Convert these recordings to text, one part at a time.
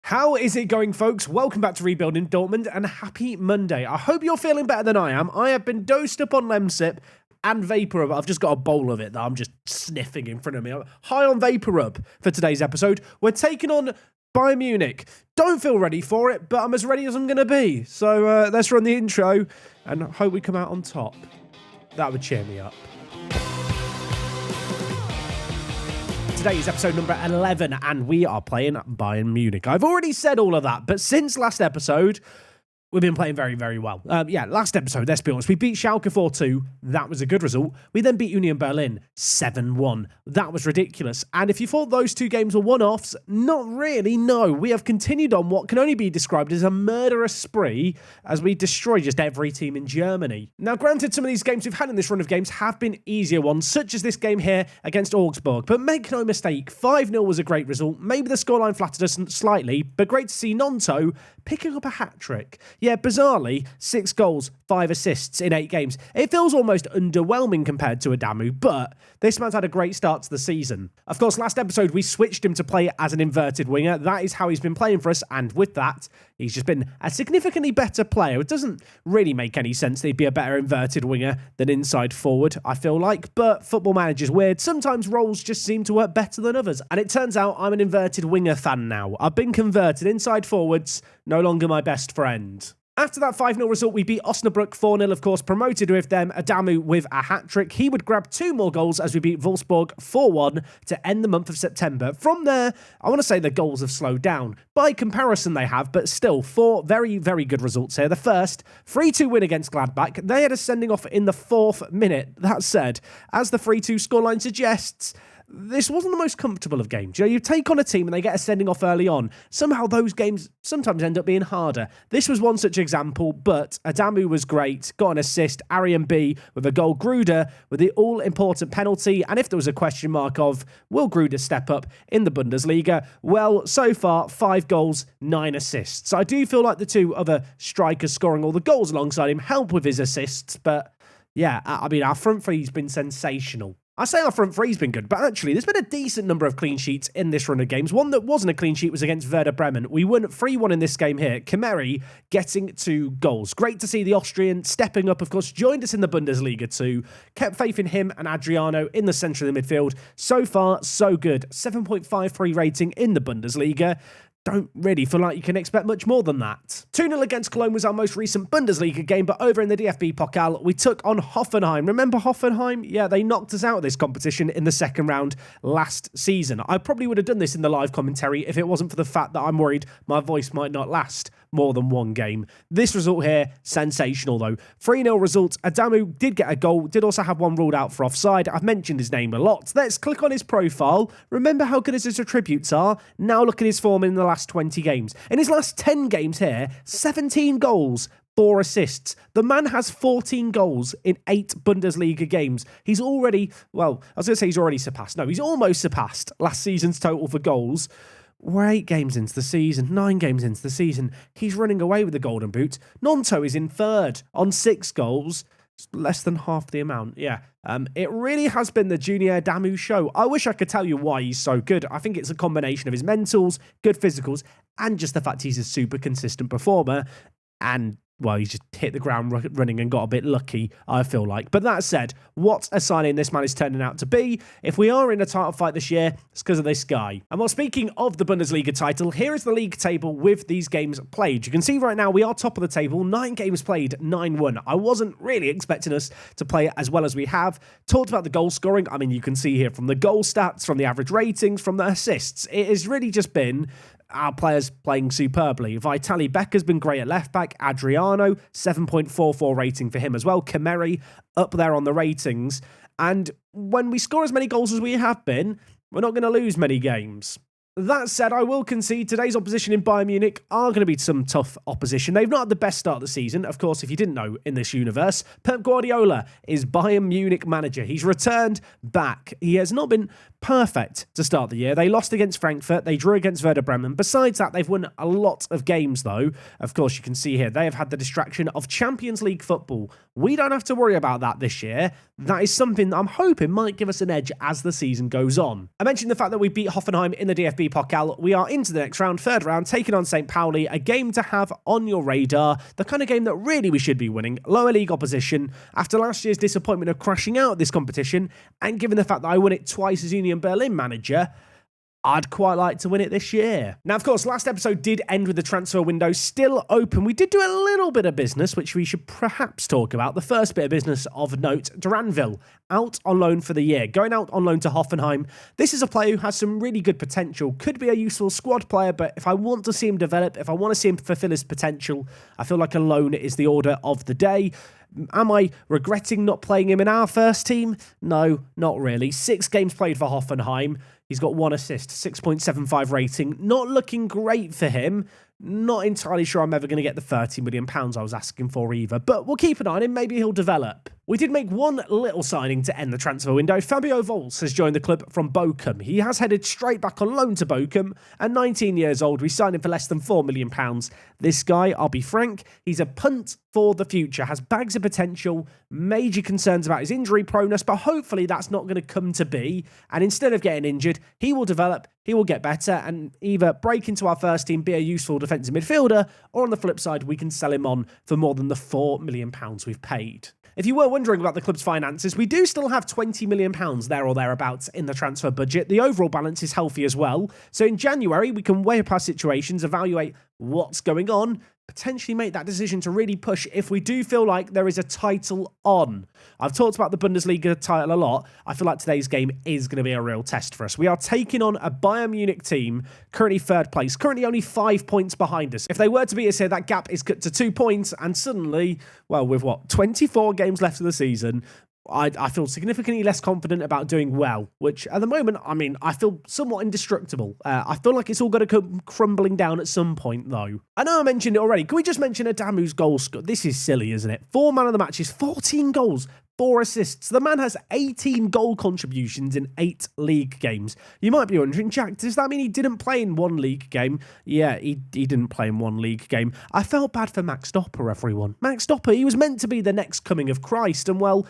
How is it going, folks? Welcome back to Rebuilding Dortmund and happy Monday. I hope you're feeling better than I am. I have been dosed up on Lemsip and Vapor Rub. I've just got a bowl of it that I'm just sniffing in front of me. I'm high on Vapor Rub for today's episode. We're taking on Bayern Munich. Don't feel ready for it, but I'm as ready as I'm going to be. So let's run the intro and hope we come out on top. That would cheer me up. Today is episode number 11, and we are playing Bayern Munich. I've already said all of that, but since last episode, we've been playing very, very well. Last episode, let's be honest, we beat Schalke 4-2. That was a good result. We then beat Union Berlin 7-1. That was ridiculous. And if you thought those two games were one-offs, not really, no. We have continued on what can only be described as a murderous spree as we destroy just every team in Germany. Now, granted, some of these games we've had in this run of games have been easier ones, such as this game here against Augsburg. But make no mistake, 5-0 was a great result. Maybe the scoreline flattered us slightly, but great to see Nonto picking up a hat-trick. Yeah, bizarrely, 6 goals, 5 assists in 8 games. It feels almost underwhelming compared to Adamu, but this man's had a great start to the season. Of course, last episode, we switched him to play as an inverted winger. That is how he's been playing for us, and with that, he's just been a significantly better player. It doesn't really make any sense that he'd be a better inverted winger than inside forward, I feel like, but Football Manager's weird. Sometimes roles just seem to work better than others, and it turns out I'm an inverted winger fan now. I've been converted. Inside forwards, no longer my best friend. After that 5-0 result, we beat Osnabrück 4-0, of course, promoted with them. Adamu with a hat-trick. He would grab 2 more goals as we beat Wolfsburg 4-1 to end the month of September. From there, I want to say the goals have slowed down. By comparison, they have, but still, 4 very, very good results here. The first, 3-2 win against Gladbach. They had a sending off in the 4th minute. That said, as the 3-2 scoreline suggests, this wasn't the most comfortable of games. You know, you take on a team and they get a sending off early on. Somehow those games sometimes end up being harder. This was one such example, but Adamu was great, got an assist, Arian B with a goal, Gruder with the all-important penalty, and if there was a question mark of, will Gruder step up in the Bundesliga? Well, so far, 5 goals, 9 assists. I do feel like the 2 other strikers scoring all the goals alongside him help with his assists, but yeah, I mean, our front three's been sensational. I say our front three's been good, but actually there's been a decent number of clean sheets in this run of games. One that wasn't a clean sheet was against Werder Bremen. We won 3-1 in this game here. Kemeri getting 2 goals. Great to see the Austrian stepping up, of course, joined us in the Bundesliga too. Kept faith in him and Adriano in the centre of the midfield. So far, so good. 7.53 rating in the Bundesliga. Don't really feel like you can expect much more than that. 2-0 against Cologne was our most recent Bundesliga game, but over in the DFB Pokal, we took on Hoffenheim. Remember Hoffenheim? Yeah, they knocked us out of this competition in the second round last season. I probably would have done this in the live commentary if it wasn't for the fact that I'm worried my voice might not last more than one game. This result here, sensational though. 3-0 result. Adamu did get a goal, did also have one ruled out for offside. I've mentioned his name a lot. Let's click on his profile. Remember how good his attributes are? Now look at his form in the last 20 games. In his last 10 games here, 17 goals, 4 assists. The man has 14 goals in 8 Bundesliga games. He's already, well, I was going to say he's already surpassed. No, he's almost surpassed last season's total for goals. We're 8 games into the season, 9 games into the season. He's running away with the Golden Boot. Nonto is in 3rd on 6 goals. Less than half the amount, yeah. It really has been the Junior Adamu show. I wish I could tell you why he's so good. I think it's a combination of his mentals, good physicals, and just the fact he's a super consistent performer. And well, he just hit the ground running and got a bit lucky, I feel like. But that said, what a signing this man is turning out to be. If we are in a title fight this year, it's because of this guy. And well, speaking of the Bundesliga title, here is the league table with these games played. You can see right now we are top of the table, 9 games played, 9-1. I wasn't really expecting us to play as well as we have. Talked about the goal scoring. I mean, you can see here from the goal stats, from the average ratings, from the assists. It has really just been our players playing superbly. Vitali Becker's been great at left back. Adriano, 7.44 rating for him as well. Kemeri up there on the ratings. And when we score as many goals as we have been, we're not going to lose many games. That said, I will concede today's opposition in Bayern Munich are going to be some tough opposition. They've not had the best start of the season. Of course, if you didn't know in this universe, Pep Guardiola is Bayern Munich manager. He's returned back. He has not been perfect to start the year. They lost against Frankfurt. They drew against Werder Bremen. Besides that, they've won a lot of games, though. Of course, you can see here, they have had the distraction of Champions League football. We don't have to worry about that this year. That is something that I'm hoping might give us an edge as the season goes on. I mentioned the fact that we beat Hoffenheim in the DFB VfB Pokal. We are into the next round, third round, taking on St. Pauli, a game to have on your radar, the kind of game that really we should be winning. Lower league opposition, after last year's disappointment of crashing out at this competition, and given the fact that I won it twice as Union Berlin manager, I'd quite like to win it this year. Now, of course, last episode did end with the transfer window still open. We did do a little bit of business, which we should perhaps talk about. The first bit of business of note, Duranville, out on loan for the year, going out on loan to Hoffenheim. This is a player who has some really good potential, could be a useful squad player, but if I want to see him develop, if I want to see him fulfill his potential, I feel like a loan is the order of the day. Am I regretting not playing him in our first team? No, not really. 6 games played for Hoffenheim. He's got 1 assist, 6.75 rating. Not looking great for him. Not entirely sure I'm ever going to get the £30 million I was asking for either, but we'll keep an eye on him. Maybe he'll develop. We did make one little signing to end the transfer window. Fabio Vols has joined the club from Bochum. He has headed straight back on loan to Bochum. At 19 years old, we signed him for less than £4 million. This guy, I'll be frank, he's a punt for the future, has bags of potential, major concerns about his injury proneness, but hopefully that's not going to come to be. And instead of getting injured, he will develop, he will get better, and either break into our first team, be a useful defensive midfielder, or on the flip side, we can sell him on for more than the £4 million we've paid. If you were wondering about the club's finances, we do still have £20 million there or thereabouts in the transfer budget. The overall balance is healthy as well. So in January, we can weigh up our situations, evaluate what's going on, potentially make that decision to really push if we do feel like there is a title on. I've talked about the Bundesliga title a lot. I feel like today's game is going to be a real test for us. We are taking on a Bayern Munich team, currently third place, currently only 5 points behind us. If they were to beat us here, that gap is cut to 2 points, and suddenly, well, with 24 games left of the season, I feel significantly less confident about doing well, which at the moment, I feel somewhat indestructible. I feel like it's all got to come crumbling down at some point, though. I know I mentioned it already. Can we just mention Adamu's goal score? This is silly, isn't it? 4 man of the matches, 14 goals, 4 assists. The man has 18 goal contributions in 8 league games. You might be wondering, Jack, does that mean he didn't play in 1 league game? Yeah, he didn't play in 1 league game. I felt bad for Max Stopper, everyone. Max Stopper, he was meant to be the next coming of Christ, and well,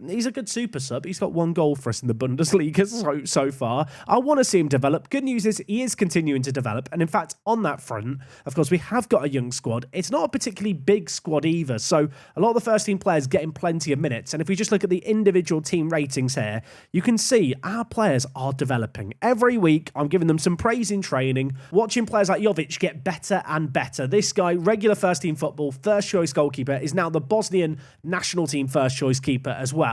he's a good super sub. He's got 1 goal for us in the Bundesliga so far. I want to see him develop. Good news is he is continuing to develop. And in fact, on that front, of course, we have got a young squad. It's not a particularly big squad either. So a lot of the first team players getting plenty of minutes. And if we just look at the individual team ratings here, you can see our players are developing. Every week, I'm giving them some praise in training. Watching players like Jovic get better and better. This guy, regular first team football, first choice goalkeeper, is now the Bosnian national team first choice keeper as well.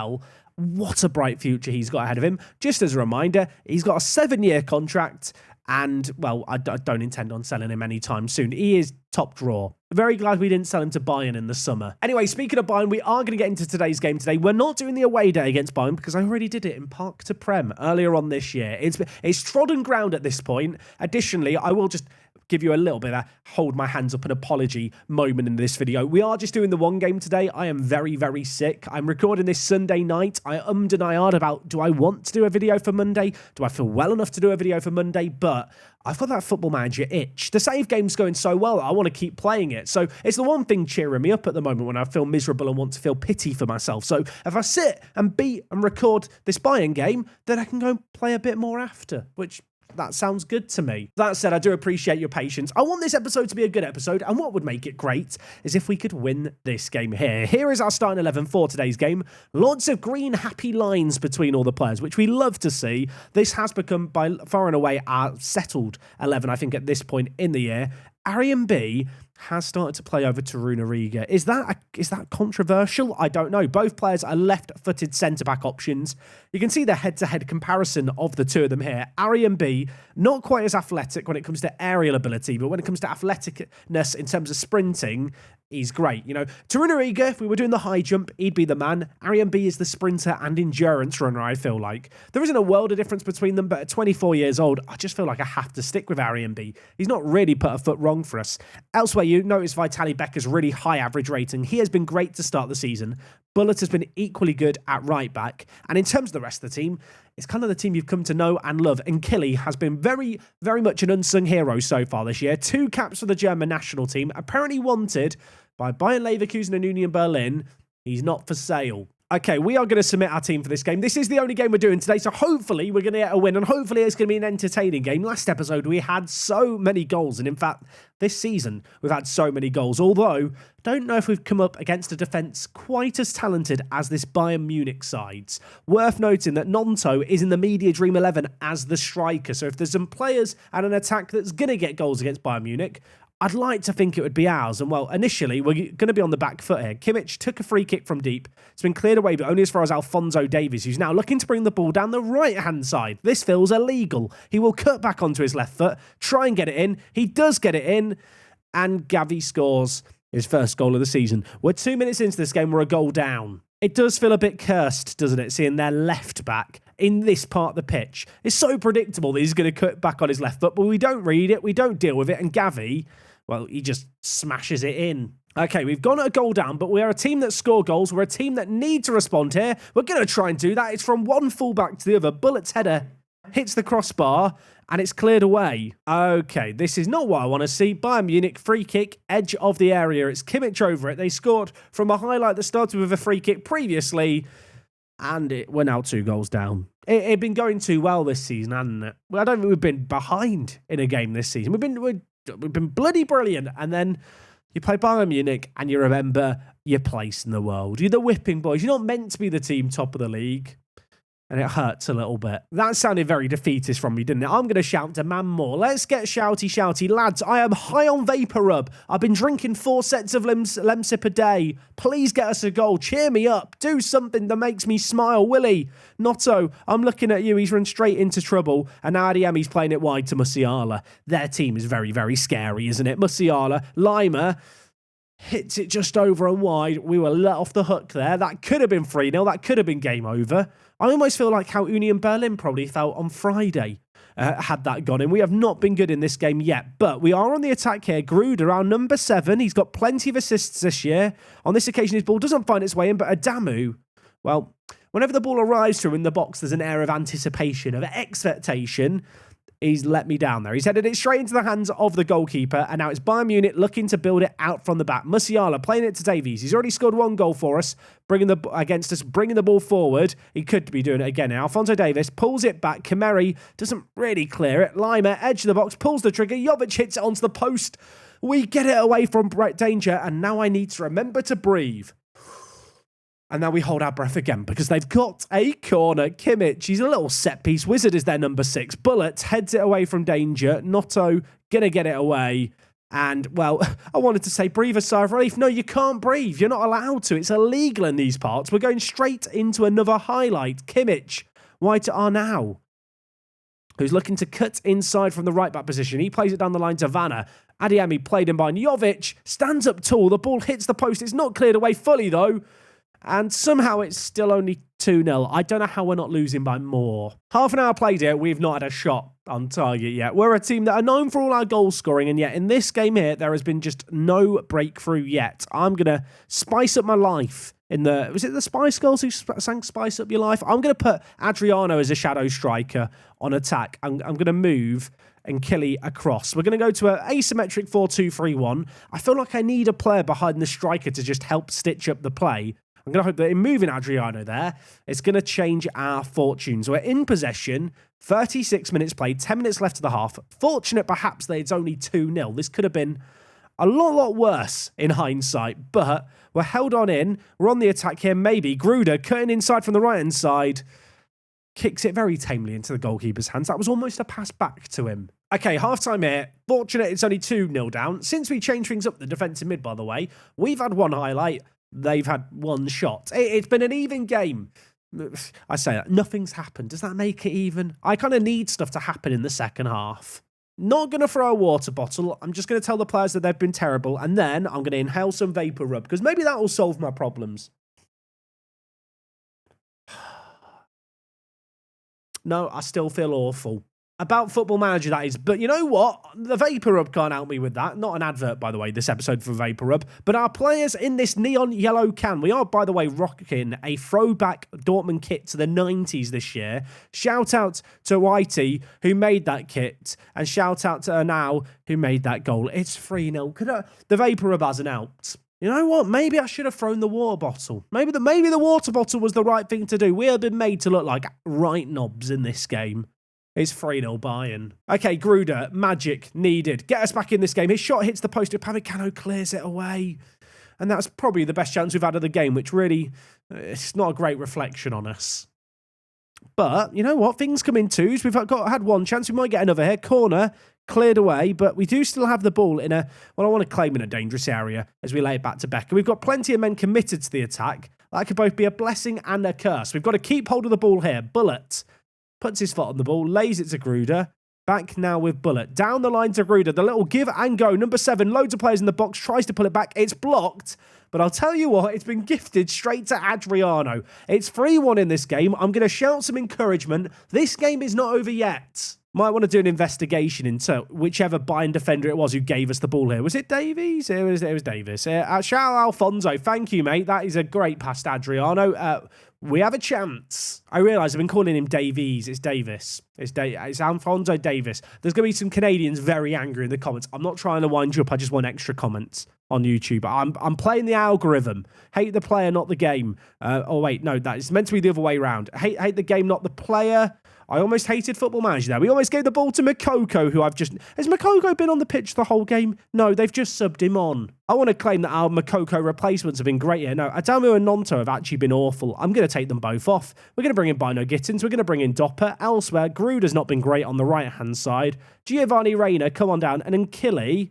What a bright future he's got ahead of him. Just as a reminder, he's got a 7-year contract, and, well, I don't intend on selling him anytime soon. He is top drawer. Very glad we didn't sell him to Bayern in the summer. Anyway, speaking of Bayern, we are going to get into today's game today. We're not doing the away day against Bayern because I already did it in Park to Prem earlier on this year. It's trodden ground at this point. Additionally, I will just give you a little bit of a hold my hands up an apology moment in this video. We are just doing the 1 game today. I am very, very sick. I'm recording this Sunday night. I ummed and ahed about, do I want to do a video for Monday? Do I feel well enough to do a video for Monday? But I've got that Football Manager itch. The save game's going so well, I want to keep playing it. So it's the one thing cheering me up at the moment when I feel miserable and want to feel pity for myself. So if I sit and beat and record this Bayern game, then I can go and play a bit more after, which that sounds good to me. That said, I do appreciate your patience. I want this episode to be a good episode, and what would make it great is if we could win this game here. Here is our starting 11 for today's game. Lots of green happy lines between all the players, which we love to see. This has become by far and away our settled 11, I think, at this point in the year. Arian B has started to play over Toruna Riga. Is that controversial? I don't know. Both players are left-footed centre-back options. You can see the head-to-head comparison of the two of them here. Arian B, not quite as athletic when it comes to aerial ability, but when it comes to athleticness in terms of sprinting, he's great. You know, Toruna Riga, if we were doing the high jump, he'd be the man. Arian B is the sprinter and endurance runner, I feel like. There isn't a world of difference between them, but at 24 years old, I just feel like I have to stick with Arian B. He's not really put a foot wrong for us. Elsewhere, you notice Vitaly Becker's really high average rating. He has been great to start the season. Bullet has been equally good at right back. And in terms of the rest of the team, it's kind of the team you've come to know and love. And Killy has been very, very much an unsung hero so far this year. 2 caps for the German national team, apparently wanted by Bayern Leverkusen and Union Berlin. He's not for sale. Okay, we are going to submit our team for this game. This is the only game we're doing today, so hopefully we're going to get a win, and hopefully it's going to be an entertaining game. Last episode, we had so many goals, and in fact, this season, we've had so many goals, although I don't know if we've come up against a defence quite as talented as this Bayern Munich sides. Worth noting that Nonto is in the Media Dream 11 as the striker, so if there's some players and an attack that's going to get goals against Bayern Munich, I'd like to think it would be ours. And, well, initially, we're going to be on the back foot here. Kimmich took a free kick from deep. It's been cleared away, but only as far as Alphonso Davies, who's now looking to bring the ball down the right-hand side. This feels illegal. He will cut back onto his left foot, try and get it in. He does get it in, and Gavi scores his first goal of the season. We're 2 minutes into this game. We're a goal down. It does feel a bit cursed, doesn't it, seeing their left back in this part of the pitch. It's so predictable that he's going to cut back on his left foot, but we don't read it, we don't deal with it, and Gavi, well, he just smashes it in. Okay, we've gone a goal down, but we are a team that score goals. We're a team that need to respond here. We're going to try and do that. It's from one fullback to the other. Bullet's header hits the crossbar, and it's cleared away. Okay, this is not what I want to see. Bayern Munich, free kick, edge of the area. It's Kimmich over it. They scored from a highlight that started with a free kick previously, and we're now 2 goals down. It had been going too well this season, hadn't it? I don't think we've been behind in a game this season. We've been bloody brilliant, and then you play Bayern Munich and you remember your place in the world. You're the whipping boys. You're not meant to be the team top of the league, and it hurts a little bit. That sounded very defeatist from me, didn't it? I'm going to shout to man more. Let's get shouty. Lads, I am high on Vapor Rub. I've been drinking 4 sets of Lemsip a day. Please get us a goal. Cheer me up. Do something that makes me smile. Willie, Notto, I'm looking at you. He's run straight into trouble. And now Adiemi's playing it wide to Musiala. Their team is very, very scary, isn't it? Musiala, Lima hits it just over and wide. We were let off the hook there. That could have been 3-0. That could have been game over. I almost feel like how Union Berlin probably felt on Friday had that gone in. We have not been good in this game yet, but we are on the attack here. Gruder, our number 7. He's got plenty of assists this year. On this occasion, his ball doesn't find its way in, but Adamu, well, whenever the ball arrives to him in the box, there's an air of anticipation, of expectation. He's let me down there. He's headed it straight into the hands of the goalkeeper, and now it's Bayern Munich looking to build it out from the back. Musiala playing it to Davies. He's already scored 1 goal for us, bringing the ball forward. He could be doing it again now. Alphonso Davies pulls it back. Kameri doesn't really clear it. Lima, edge of the box, pulls the trigger. Jovic hits it onto the post. We get it away from danger, and now I need to remember to breathe. And now we hold our breath again because they've got a corner. Kimmich, he's a little set-piece wizard, is their number 6. Bullet heads it away from danger. Notto going to get it away. And, well, I wanted to say breathe a sigh of relief. No, you can't breathe. You're not allowed to. It's illegal in these parts. We're going straight into another highlight. Kimmich, wide to Arnau, who's looking to cut inside from the right-back position. He plays it down the line to Vanna. Adiemi played in by Jovic. Stands up tall. The ball hits the post. It's not cleared away fully, though. And somehow it's still only 2-0. I don't know how we're not losing by more. Half an hour played here. We've not had a shot on target yet. We're a team that are known for all our goal scoring, and yet in this game here, there has been just no breakthrough yet. I'm going to spice up my life. Was it the Spice Girls who sang Spice Up Your Life? I'm going to put Adriano as a shadow striker on attack. I'm going to move and Killy across. We're going to go to an asymmetric 4-2-3-1. I feel like I need a player behind the striker to just help stitch up the play. I'm going to hope that in moving Adriano there, it's going to change our fortunes. We're in possession, 36 minutes played, 10 minutes left of the half. Fortunate perhaps that it's only 2-0. This could have been a lot worse in hindsight, but we're held on in. We're on the attack here, maybe. Gruder cutting inside from the right-hand side. Kicks it very tamely into the goalkeeper's hands. That was almost a pass back to him. Okay, half-time here. Fortunate it's only 2-0 down. Since we changed things up, the defensive mid, by the way, we've had 1 highlight. They've had 1 shot. It's been an even game. I say that. Nothing's happened. Does that make it even? I kind of need stuff to happen in the second half. Not going to throw a water bottle. I'm just going to tell the players that they've been terrible. And then I'm going to inhale some Vapor Rub because maybe that will solve my problems. No, I still feel awful. About Football Manager, that is. But you know what? The Vapor Rub can't help me with that. Not an advert, by the way, this episode for Vapor Rub. But our players in this neon yellow can. We are, by the way, rocking a throwback Dortmund kit to the 90s this year. Shout out to Whitey, who made that kit. And shout out to Arnau, who made that goal. It's 3-0. The Vapor Rub hasn't helped. You know what? Maybe I should have thrown the water bottle. Maybe the water bottle was the right thing to do. We have been made to look like right knobs in this game. It's 3-0 Bayern. Okay, Gruder, magic needed. Get us back in this game. His shot hits the post. Upamecano clears it away. And that's probably the best chance we've had of the game, which really, it's not a great reflection on us. But, you know what? Things come in twos. We've had one chance. We might get another here. Corner, cleared away, but we do still have the ball in a, well, I want to claim in a dangerous area as we lay it back to Becker. We've got plenty of men committed to the attack. That could both be a blessing and a curse. We've got to keep hold of the ball here. Bullet puts his foot on the ball, lays it to Gruder. Back now with Bullet. Down the line to Gruder. The little give and go. Number 7, loads of players in the box, tries to pull it back. It's blocked. But I'll tell you what, it's been gifted straight to Adriano. It's 3-1 in this game. I'm going to shout some encouragement. This game is not over yet. Might want to do an investigation into whichever Bayern defender it was who gave us the ball here. Was it Davies? It was Davis. Shout out Alfonso. Thank you, mate. That is a great pass to Adriano. We have a chance. I realise I've been calling him Davies. It's Davis. It's Alfonso Davis. There's going to be some Canadians very angry in the comments. I'm not trying to wind you up. I just want extra comments on YouTube. I'm playing the algorithm. Hate the player, not the game. Oh, wait. No, that is meant to be the other way around. Hate the game, not the player. I almost hated Football Manager there. We almost gave the ball to Makoko, who I've just... Has Makoko been on the pitch the whole game? No, they've just subbed him on. I want to claim that our Makoko replacements have been great here. No, Adamu and Nonto have actually been awful. I'm going to take them both off. We're going to bring in Bino Gittins. We're going to bring in Dopper. Elsewhere, Gruder's not been great on the right-hand side. Giovanni Reina, come on down. And Nkili...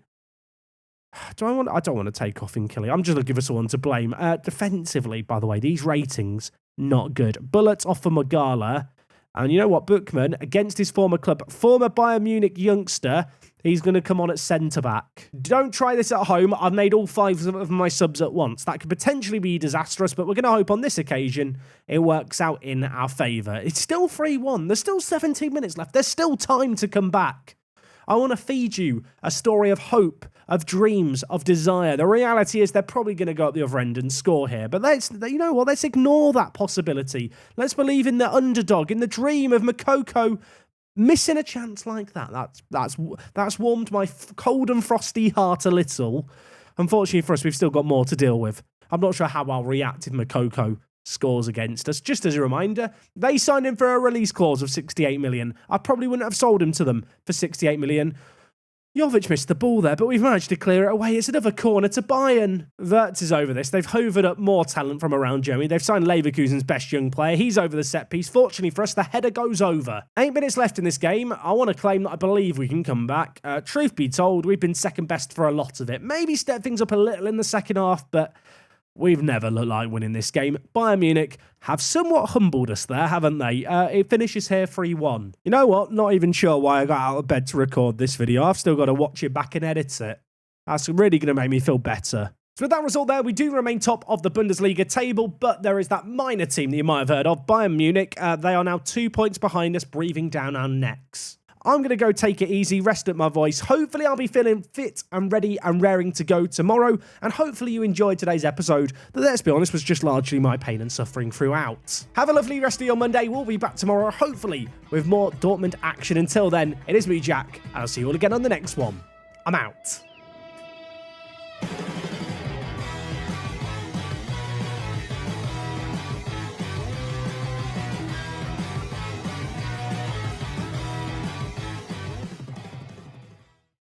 I don't want to take off Nkili. I'm just looking for someone to blame. Defensively, by the way, these ratings, not good. Bullet off for Magala. And you know what, Bookman, against his former club, former Bayern Munich youngster, he's going to come on at centre-back. Don't try this at home. I've made all 5 of my subs at once. That could potentially be disastrous, but we're going to hope on this occasion it works out in our favour. It's still 3-1. There's still 17 minutes left. There's still time to come back. I want to feed you a story of hope, of dreams, of desire. The reality is they're probably going to go up the other end and score here. But you know what? Let's ignore that possibility. Let's believe in the underdog, in the dream of Makoko missing a chance like that. That's warmed my cold and frosty heart a little. Unfortunately for us, we've still got more to deal with. I'm not sure how I'll react if Makoko scores against us. Just as a reminder, they signed him for a release clause of 68 million. I probably wouldn't have sold him to them for 68 million. Jovic missed the ball there, but we've managed to clear it away. It's another corner to Bayern. Wirtz is over this. They've hovered up more talent from around Germany. They've signed Leverkusen's best young player. He's over the set piece. Fortunately for us, the header goes over. 8 minutes left in this game. I want to claim that I believe we can come back. Truth be told, we've been second best for a lot of it. Maybe step things up a little in the second half, but we've never looked like winning this game. Bayern Munich have somewhat humbled us there, haven't they? It finishes here 3-1. You know what? Not even sure why I got out of bed to record this video. I've still got to watch it back and edit it. That's really going to make me feel better. So with that result there, we do remain top of the Bundesliga table, but there is that minor team that you might have heard of, Bayern Munich. They are now 2 points behind us, breathing down our necks. I'm going to go take it easy, rest up my voice. Hopefully I'll be feeling fit and ready and raring to go tomorrow. And hopefully you enjoyed today's episode that, let's be honest, was just largely my pain and suffering throughout. Have a lovely rest of your Monday. We'll be back tomorrow, hopefully, with more Dortmund action. Until then, it is me, Jack, and I'll see you all again on the next one. I'm out.